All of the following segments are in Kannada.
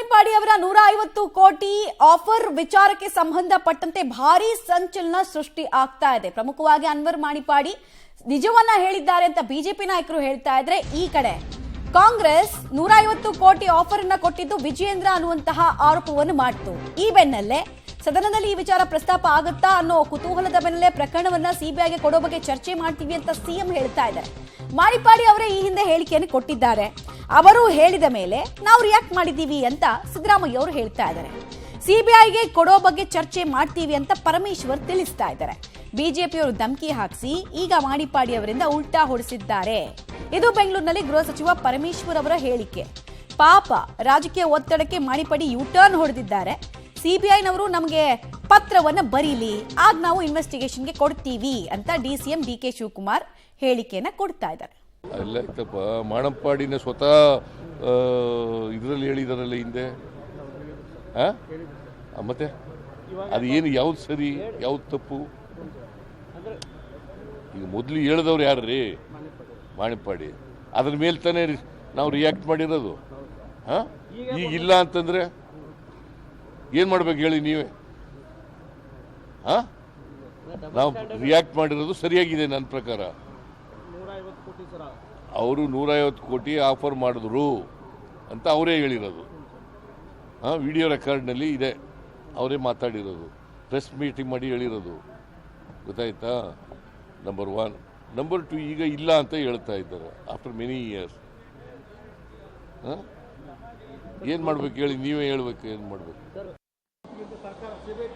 ಮಾಣಿಪಾಡಿ ಅವರ 150 ಕೋಟಿ ಆಫರ್ ವಿಚಾರಕ್ಕೆ ಸಂಬಂಧಪಟ್ಟಂತೆ ಭಾರೀ ಸಂಚಲನ ಸೃಷ್ಟಿ ಆಗ್ತಾ ಇದೆ. ಪ್ರಮುಖವಾಗಿ ಅನ್ವರ್ ಮಾಣಿಪಾಡಿ ನಿಜವನ್ನ ಹೇಳಿದ್ದಾರೆ ಅಂತ ಬಿಜೆಪಿ ನಾಯಕರು ಹೇಳ್ತಾ ಇದ್ರೆ, ಈ ಕಡೆ ಕಾಂಗ್ರೆಸ್ 150 ಕೋಟಿ ಆಫರ್ ಅನ್ನ ಕೊಟ್ಟಿದ್ದು ವಿಜಯೇಂದ್ರ ಅನ್ನುವಂತಹ ಆರೋಪವನ್ನು ಮಾಡಿತು. ಈ ಬೆನ್ನಲ್ಲೇ ಸದನದಲ್ಲಿ ಈ ವಿಚಾರ ಪ್ರಸ್ತಾಪ ಆಗುತ್ತಾ ಅನ್ನೋ ಕುತೂಹಲದ ಬೆನ್ನಲ್ಲೇ ಪ್ರಕರಣವನ್ನ ಸಿಬಿಐಗೆ ಕೊಡೋ ಬಗ್ಗೆ ಚರ್ಚೆ ಮಾಡ್ತೀವಿ ಅಂತ ಸಿಎಂ ಹೇಳ್ತಾ ಇದ್ದಾರೆ. ಮಾಣಿಪಾಡಿ ಅವರೇ ಈ ಹಿಂದೆ ಹೇಳಿಕೆಯನ್ನು ಕೊಟ್ಟಿದ್ದಾರೆ. ಅವರು ಹೇಳಿದ ಮೇಲೆ ನಾವು ರಿಯಾಕ್ಟ್ ಮಾಡಿದ್ದೀವಿ ಅಂತ ಸಿದ್ದರಾಮಯ್ಯ ಅವರು ಹೇಳ್ತಾ ಇದ್ದಾರೆ. ಸಿಬಿಐಗೆ ಕೊಡೋ ಬಗ್ಗೆ ಚರ್ಚೆ ಮಾಡ್ತೀವಿ ಅಂತ ಪರಮೇಶ್ವರ್ ತಿಳಿಸ್ತಾ ಇದ್ದಾರೆ. ಬಿಜೆಪಿಯವರು ಧಮಕಿ ಹಾಕಿಸಿ ಈಗ ಮಾಣಿಪಾಡಿ ಅವರಿಂದ ಉಲ್ಟಾ ಹೊಡೆಸಿದ್ದಾರೆ. ಇದು ಬೆಂಗಳೂರಿನಲ್ಲಿ ಗೃಹ ಸಚಿವ ಪರಮೇಶ್ವರ್ ಅವರ ಹೇಳಿಕೆ. ಪಾಪ ರಾಜಕೀಯ ಒತ್ತಡಕ್ಕೆ ಮಾಣಿಪಾಡಿ ಯೂಟರ್ನ್ ಹೊಡೆದಿದ್ದಾರೆ. ಸಿಬಿಐನವರು ನಮಗೆ ಪತ್ರವನ್ನ ಬರೀಲಿ, ಆಗ ನಾವು ಇನ್ವೆಸ್ಟಿಗೇಷನ್ಗೆ ಕೊಡ್ತೀವಿ ಅಂತ ಡಿಸಿಎಂ ಡಿಕೆ ಶಿವಕುಮಾರ್ ಹೇಳಿಕೆಯನ್ನ ಕೊಡ್ತಾ ಇದ್ದಾರೆ. ಅಲ್ಲ ಮಾಣಪ್ಪಾಡಿನ ಸ್ವತಃ ಇದರಲ್ಲಿ ಹೇಳಿದಾರಲ್ಲ ಹಿಂದೆ. ಮತ್ತೆ ಅದು ಏನು ಯಾವ್ದು ಸರಿ ಯಾವ್ದು ತಪ್ಪು? ಈಗ ಮೊದಲು ಹೇಳಿದವ್ರು ಯಾರ್ರೀ? ಮಾಣಿಪ್ಪಾಡಿ. ಅದ್ರ ಮೇಲೆ ತಾನೇ ನಾವು ರಿಯಾಕ್ಟ್ ಮಾಡಿರೋದು. ಈಗ ಇಲ್ಲ ಅಂತಂದ್ರೆ ಏನ್ ಮಾಡ್ಬೇಕು ಹೇಳಿ ನೀವೇ? ನಾವು ರಿಯಾಕ್ಟ್ ಮಾಡಿರೋದು ಸರಿಯಾಗಿದೆ ನನ್ನ ಪ್ರಕಾರ. ಅವರು 150 ಕೋಟಿ ಆಫರ್ ಮಾಡಿದ್ರು ಅಂತ ಅವರೇ ಹೇಳಿರೋದು. ವಿಡಿಯೋ ರೆಕಾರ್ಡ್ನಲ್ಲಿ ಇದೆ, ಅವರೇ ಮಾತಾಡಿರೋದು, ಪ್ರೆಸ್ ಮೀಟಿಂಗ್ ಮಾಡಿ ಹೇಳಿರೋದು. ಗೊತ್ತಾಯ್ತಾ? ನಂಬರ್ 1. ನಂಬರ್ 2, ಈಗ ಇಲ್ಲ ಅಂತ ಹೇಳ್ತಾ ಇದ್ದಾರೆ ಆಫ್ಟರ್ ಮೆನಿ ಇಯರ್ಸ್. ಏನು ಮಾಡ್ಬೇಕು ಹೇಳಿ ನೀವೇ ಹೇಳ್ಬೇಕು, ಏನು ಮಾಡ್ಬೇಕು? ಸರ್ಕಾರ ಸಿಬಿಐ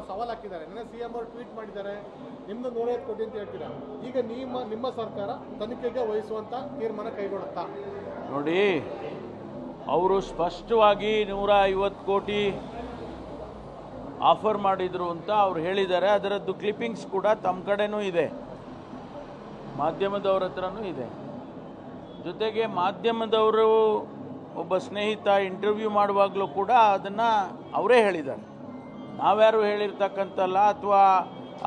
ಸವಾಲ್ ಹಾಕಿದ್ದಾರೆ. ನಿನ್ನೆ ಸಿಎಂ ಅವರು ಟ್ವೀಟ್ ಮಾಡಿದ್ದಾರೆ, ನಿಮ್ದು 150 ಕೋಟಿ ಅಂತ ಹೇಳ್ತೀರಾ. ಈಗ ನಿಮ್ಮ ಸರ್ಕಾರ ತನಿಖೆಗೆ ವಹಿಸುವಂತ ತೀರ್ಮಾನ ಕೈಗೊಳ್ಳುತ್ತಾ? ನೋಡಿ, ಅವರು ಸ್ಪಷ್ಟವಾಗಿ 150 ಕೋಟಿ ಆಫರ್ ಮಾಡಿದ್ರು ಅಂತ ಅವ್ರು ಹೇಳಿದ್ದಾರೆ. ಅದರದ್ದು ಕ್ಲಿಪ್ಪಿಂಗ್ಸ್ ಕೂಡ ತಮ್ಮ ಕಡೆನೂ ಇದೆ, ಮಾಧ್ಯಮದವ್ರ ಹತ್ರನೂ ಇದೆ. ಜೊತೆಗೆ ಮಾಧ್ಯಮದವರು ಒಬ್ಬ ಸ್ನೇಹಿತ ಇಂಟರ್ವ್ಯೂ ಮಾಡುವಾಗಲೂ ಕೂಡ ಅದನ್ನು ಅವರೇ ಹೇಳಿದ್ದಾರೆ. ನಾವ್ಯಾರು ಹೇಳಿರ್ತಕ್ಕಂಥಲ್ಲ, ಅಥವಾ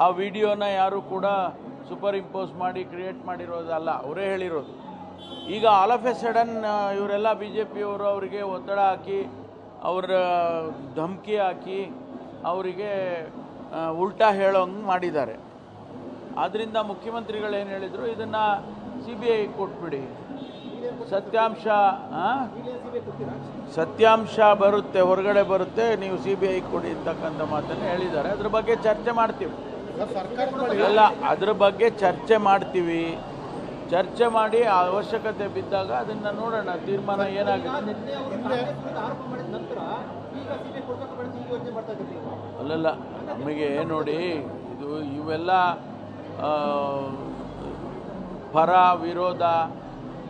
ಆ ವಿಡಿಯೋನ ಯಾರು ಕೂಡ ಸೂಪರ್ ಇಂಪೋಸ್ ಮಾಡಿ ಕ್ರಿಯೇಟ್ ಮಾಡಿರೋದಲ್ಲ, ಅವರೇ ಹೇಳಿರೋದು. ಈಗ ಆಲ್ ಆಫ್ ಎ ಸಡನ್ ಇವರೆಲ್ಲ ಬಿ ಜೆ ಪಿಯವರು ಅವರಿಗೆ ಒತ್ತಡ ಹಾಕಿ, ಅವರ ಧಮಕಿ ಹಾಕಿ, ಅವರಿಗೆ ಉಲ್ಟಾ ಹೇಳೋಂಗೆ ಮಾಡಿದ್ದಾರೆ. ಆದ್ದರಿಂದ ಮುಖ್ಯಮಂತ್ರಿಗಳು ಏನು ಹೇಳಿದರು, ಇದನ್ನು ಸಿ ಬಿ ಐ ಕೊಟ್ಬಿಡಿ, ಸತ್ಯಾಂಶ ಬರುತ್ತೆ, ಹೊರಗಡೆ ಬರುತ್ತೆ, ನೀವು ಸಿ ಬಿ ಐ ಕೊಡಿ ಅಂತಕ್ಕಂಥ ಮಾತನ್ನು ಹೇಳಿದ್ದಾರೆ. ಅದ್ರ ಬಗ್ಗೆ ಚರ್ಚೆ ಮಾಡ್ತೀವಿ. ಅಲ್ಲ, ಅದ್ರ ಬಗ್ಗೆ ಚರ್ಚೆ ಮಾಡ್ತೀವಿ. ಚರ್ಚೆ ಮಾಡಿ ಅವಶ್ಯಕತೆ ಬಿದ್ದಾಗ ಅದನ್ನು ನೋಡೋಣ, ತೀರ್ಮಾನ ಏನಾಗುತ್ತೆ. ಅಲ್ಲಲ್ಲ, ನಮಗೆ ನೋಡಿ, ಇವೆಲ್ಲ ಪರ ವಿರೋಧ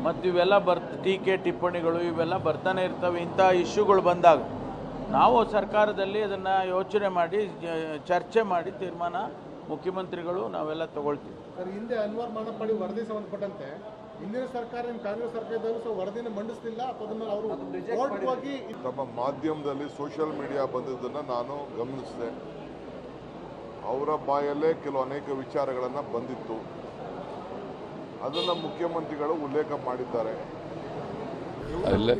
ಮತ್ತು ಇವೆಲ್ಲ ಟೀಕೆ ಟಿಪ್ಪಣಿಗಳು ಇವೆಲ್ಲ ಬರ್ತಾನೆ ಇರ್ತವೆ. ಇಂಥ ಇಶ್ಯೂಗಳು ಬಂದಾಗ ನಾವು ಸರ್ಕಾರದಲ್ಲಿ ಅದನ್ನು ಯೋಚನೆ ಮಾಡಿ ಚರ್ಚೆ ಮಾಡಿ ತೀರ್ಮಾನ ಮುಖ್ಯಮಂತ್ರಿಗಳು ನಾವೆಲ್ಲ ತಗೊಳ್ತೀವಿ. ಸರ್, ಹಿಂದೆ ಅನ್ವರ್ ಮಾಣಿಪ್ಪಾಡಿ ವರದಿ ಸಂಬಂಧಪಟ್ಟಂತೆ ಹಿಂದಿನ ಸರ್ಕಾರ, ಕಾಂಗ್ರೆಸ್ ಸರ್ಕಾರದಲ್ಲೂ ವರದಿನ ಮಂಡಿಸಲಿಲ್ಲ, ಅದನ್ನು ಅವರು ತಮ್ಮ ಮಾಧ್ಯಮದಲ್ಲಿ ಸೋಷಿಯಲ್ ಮೀಡಿಯಾ ಬಂದಿದ್ದನ್ನು ನಾನು ಗಮನಿಸಿದೆ. ಅವರ ಬಾಯಲ್ಲೇ ಅನೇಕ ವಿಚಾರಗಳನ್ನು ಬಂದಿತ್ತು, ಅದನ್ನು ಮುಖ್ಯಮಂತ್ರಿಗಳು ಉಲ್ಲೇಖ ಮಾಡಿದ್ದಾರೆ. ಅಲ್ಲ